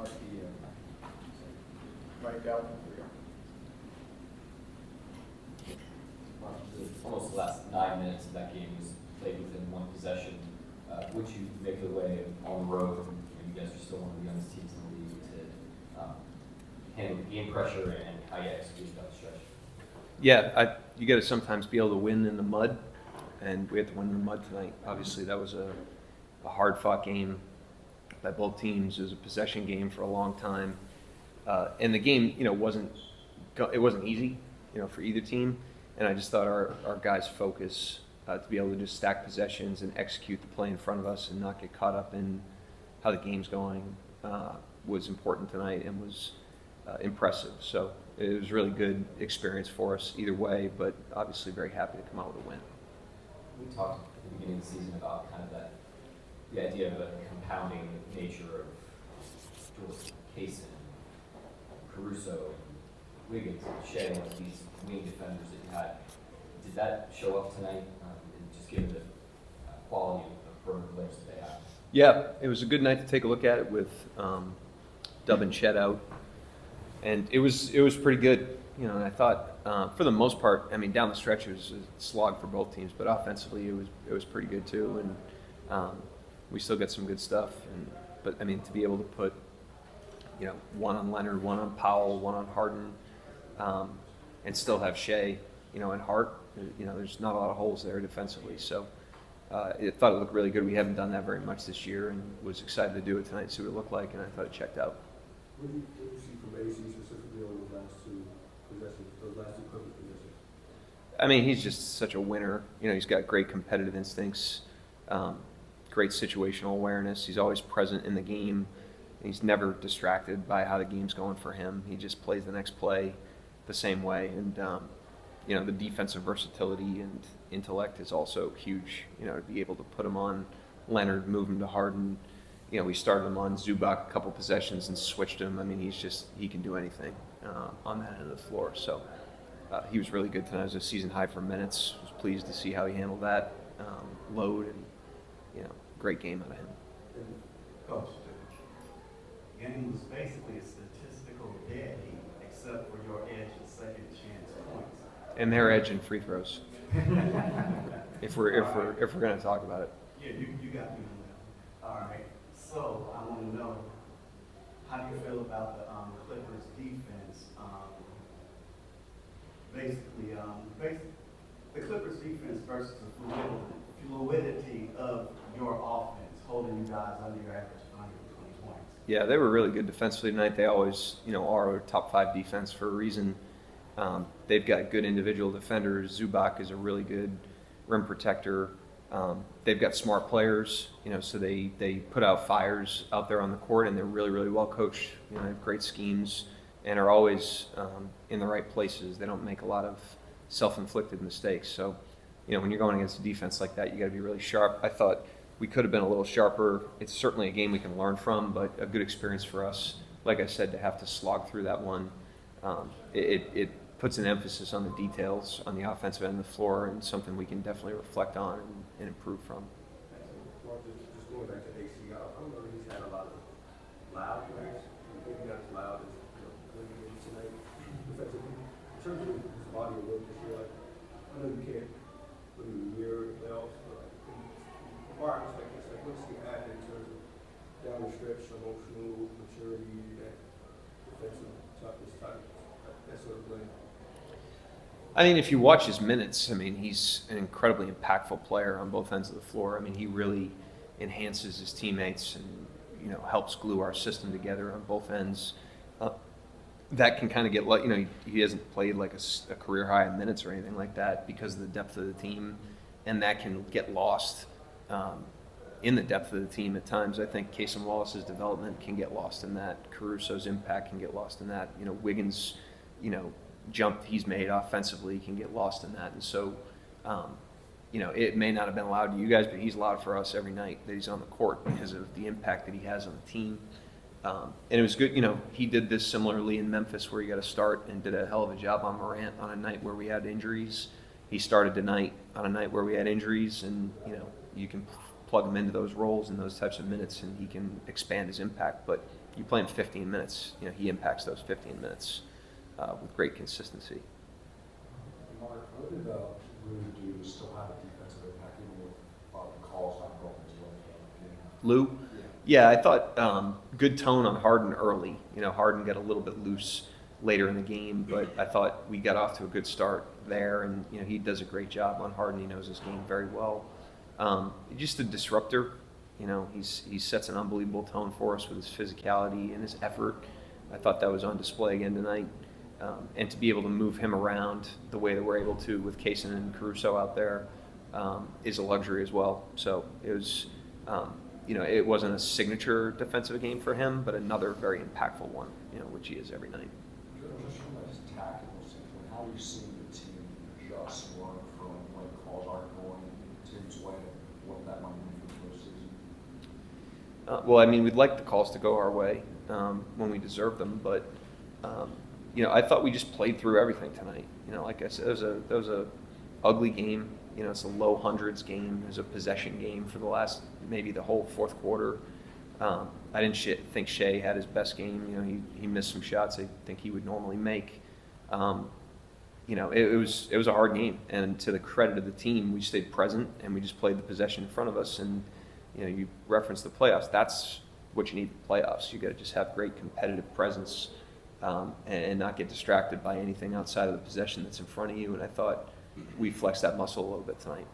marquee right out for you. Almost the last 9 minutes of that game was played within one possession. Would you make the way on the road? You guys are still one of the youngest teams in the league to handle the game pressure and how you execute down the stretch. Yeah, you got to sometimes be able to win in the mud, and we had to win in the mud tonight. Obviously, that was a hard-fought game by both teams. It was a possession game for a long time, and the game, wasn't easy, for either team. And I just thought our guys' focus to be able to just stack possessions and execute the play in front of us and not get caught up in how the game's going was important tonight and was impressive. So it was a really good experience for us either way, but obviously very happy to come out with a win. We talked at the beginning of the season about kind of the idea of a compounding nature of Jordan, Kaysen, Caruso, Wiggins, and Shea, like these wing defenders that you had. Did that show up tonight, and just given the quality of perimeter players that they have? Yeah, it was a good night to take a look at it with Dub and Chet out, and it was pretty good. And I thought for the most part, down the stretch it was a slog for both teams, but offensively it was pretty good too, and we still got some good stuff. But to be able to put one on Leonard, one on Powell, one on Harden, and still have Shea, and Hart, there's not a lot of holes there defensively. So I thought it looked really good. We haven't done that very much this year, and was excited to do it tonight, see what it looked like, and I thought it checked out. What do you see from AC specifically on those last two possessions, those last two perfect possessions? He's just such a winner. He's got great competitive instincts, great situational awareness. He's always present in the game. He's never distracted by how the game's going for him. He just plays the next play the same way. And, the defensive versatility and intellect is also huge, to be able to put him on Leonard, move him to Harden. We started him on Zubac a couple possessions and switched him. He can do anything on that end of the floor. So he was really good tonight. It was a season high for minutes. Was pleased to see how he handled that load, and great game out of him. Coach, the game was basically a statistical dead heat, except for your edge and second chance points. And their edge in free throws. if we're going to talk about it. Yeah, you got me on that. All right. So I want to know, how do you feel about the Clippers defense? Basically, the Clippers defense versus the fluidity of your offense, holding you guys under your average of 120 points. Yeah, they were really good defensively tonight. They always, are a top 5 defense for a reason. They've got good individual defenders. Zubac is a really good rim protector. They've got smart players, so they put out fires out there on the court, and they're really, really well coached. They have great schemes and are always in the right places. They don't make a lot of self-inflicted mistakes. So, when you're going against a defense like that, you got to be really sharp. I thought we could have been a little sharper. It's certainly a game we can learn from, but a good experience for us. Like I said, to have to slog through that one, it puts an emphasis on the details on the offensive end of the floor, and something we can definitely reflect on and improve from. Mark, just going back to AC, I don't know if he's had a lot of loud plays. Maybe not as loud as tonight defensively. In terms of his body of work this year, I know you can't put him in the mirror in the playoffs, but from our perspective, what's he add in terms of down the stretch, emotional maturity, that defensive toughness type, that sort of thing? If you watch his minutes, he's an incredibly impactful player on both ends of the floor. He really enhances his teammates and, helps glue our system together on both ends. That can kind of get, he hasn't played like a career high in minutes or anything like that because of the depth of the team, and that can get lost in the depth of the team at times. I think Kaysen Wallace's development can get lost in that. Caruso's impact can get lost in that. Wiggins, jump he's made offensively can get lost in that. And so, it may not have been loud to you guys, but he's loud for us every night that he's on the court because of the impact that he has on the team. And it was good, he did this similarly in Memphis where he got a start and did a hell of a job on Morant on a night where we had injuries. He started tonight on a night where we had injuries, and, you can plug him into those roles and those types of minutes, and he can expand his impact. But you play him 15 minutes, he impacts those 15 minutes with great consistency. Mark, what did Lou do to still have a defensive impact even with the calls not going his way? Lou? Yeah, I thought good tone on Harden early. Harden got a little bit loose later in the game, but I thought we got off to a good start there, and he does a great job on Harden. He knows his game very well. Just a disruptor. He sets an unbelievable tone for us with his physicality and his effort. I thought that was on display again tonight. And to be able to move him around the way that we're able to with Kaysen and Caruso out there is a luxury as well. So it was, it wasn't a signature defensive game for him, but another very impactful one, which he is every night. Just from a tactical standpoint, how are you seeing the team adjust and learn from when calls aren't going teams' way, what that might mean for the postseason? Well, we'd like the calls to go our way when we deserve them, but I thought we just played through everything tonight. Like I said, it was a ugly game. It's a low hundreds game. It was a possession game for the last maybe the whole fourth quarter. I didn't think Shea had his best game. He missed some shots I think he would normally make. It was a hard game, and to the credit of the team, we stayed present and we just played the possession in front of us. And you referenced the playoffs. That's what you need in the playoffs. You got to just have great competitive presence and not get distracted by anything outside of the possession that's in front of you. And I thought we flexed that muscle a little bit tonight.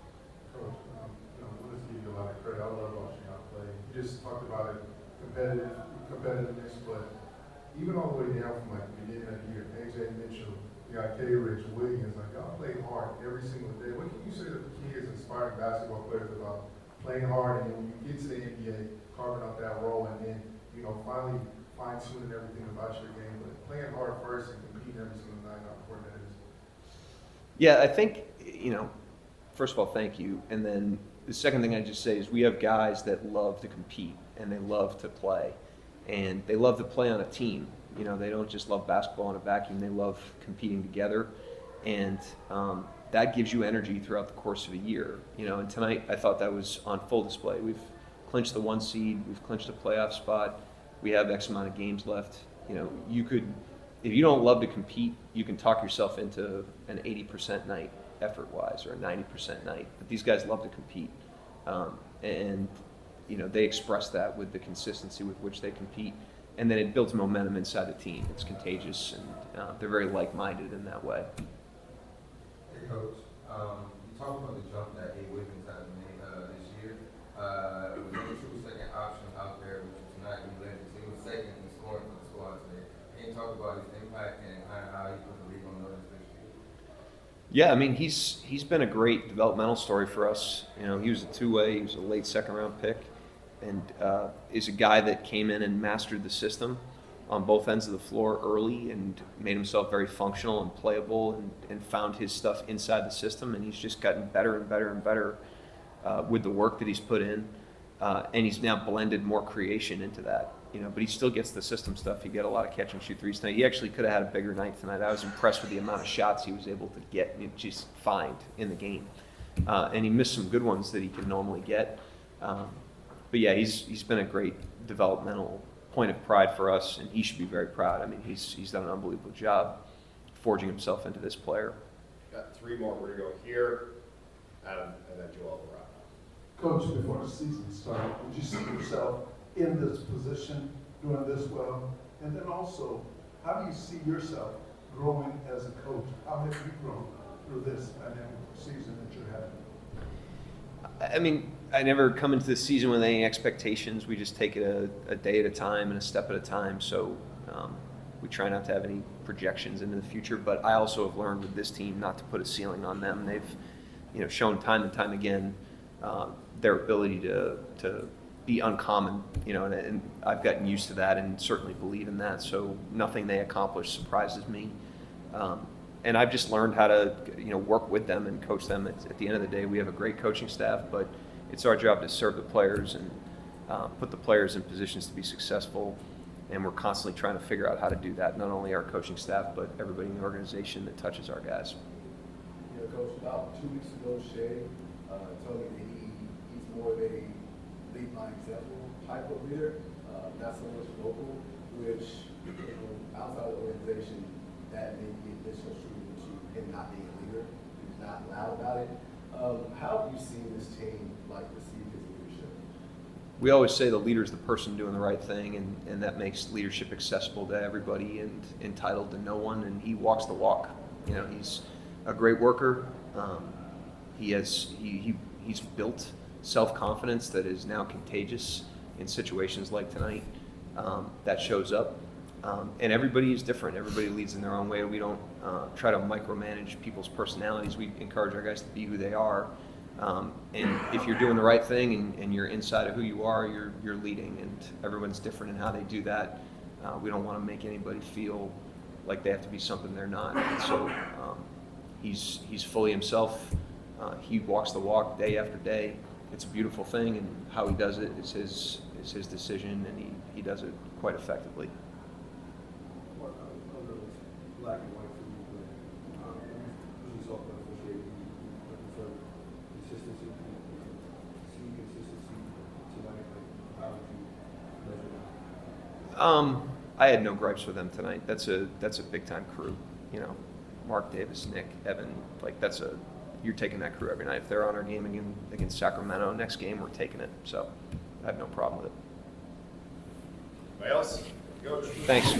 Coach, I want to give you a lot of credit. I love watching y'all play. You just talked about it, competitiveness, but even all the way down from the beginning of the year, AJ Mitchell, K-Rich, Williams, y'all play hard every single day. What can you say to the kids, inspiring basketball players about playing hard, and when you get to the NBA, carving out that role, and then finally fine-tuning everything about your game, but playing hard first and competing every single night, how important that is? Yeah, I think, first of all, thank you. And then the second thing I just say is we have guys that love to compete and they love to play. And they love to play on a team. They don't just love basketball in a vacuum. They love competing together. And that gives you energy throughout the course of a year. And tonight I thought that was on full display. We've clinched the 1 seed. We've clinched a playoff spot. We have X amount of games left. If you don't love to compete, you can talk yourself into an 80% night effort-wise or a 90% night. But these guys love to compete. They express that with the consistency with which they compete. And then it builds momentum inside the team. It's contagious, and they're very like-minded in that way. Hey, Coach. You talked about the jump that A. Wiggins has made this year. With no true second option out there, which tonight he led the team was second in scoring for the squad today. Can you talk about his impact and kind of how he put the league on notice this year? Yeah, he's been a great developmental story for us. He was a two-way. He was a late second-round pick, and is a guy that came in and mastered the system on both ends of the floor early and made himself very functional and playable and found his stuff inside the system. And he's just gotten better and better and better with the work that he's put in. And he's now blended more creation into that. But he still gets the system stuff. He got a lot of catch and shoot threes tonight. He actually could have had a bigger night tonight. I was impressed with the amount of shots he was able to get and just find in the game. And he missed some good ones that he could normally get. But yeah, he's been a great developmental point of pride for us, and he should be very proud. He's done an unbelievable job forging himself into this player. Got 3 more. We're going to go here, Adam, and then Joel will wrap. Coach, before the season started, did you see yourself in this position, doing this well? And then also, how do you see yourself growing as a coach? How have you grown through this dynamic season that you're having? I never come into the season with any expectations. We just take it a day at a time and a step at a time. So we try not to have any projections into the future. But I also have learned with this team not to put a ceiling on them. They've shown time and time again their ability to be uncommon, and I've gotten used to that and certainly believe in that. So nothing they accomplish surprises me. And I've just learned how to, work with them and coach them. At the end of the day, we have a great coaching staff, but it's our job to serve the players and put the players in positions to be successful. And we're constantly trying to figure out how to do that, not only our coaching staff, but everybody in the organization that touches our guys. Coach, about 2 weeks ago, Shea told me that he's more of a lead by example type of leader, not so much vocal, which, you know, outside of the organization, that may be associated to him not being a leader. He's not loud about it. How have you seen this team like receive his leadership? We always say the leader is the person doing the right thing, and that makes leadership accessible to everybody and entitled to no one, and he walks the walk. You know, he's a great worker. He's built self-confidence that is now contagious in situations like tonight. That shows up. And everybody is different. Everybody leads in their own way. We don't try to micromanage people's personalities. We encourage our guys to be who they are. And if you're doing the right thing and you're inside of who you are, you're leading. And everyone's different in how they do that. We don't want to make anybody feel like they have to be something they're not. And so he's fully himself. He walks the walk day after day. It's a beautiful thing, and how he does it is his decision, and he does it quite effectively. Mark, I don't know if it's black and white for you, but usually talk about officiating, looking for consistency, see consistency tonight. Like, how would you measure that? I had no gripes with them tonight. That's a big time crew. You know, Mark, Davis, Nick, Evan. Like you're taking that crew every night. If they're on our game against Sacramento, next game we're taking it. So I have no problem with it. Anybody else? Coach? Thanks.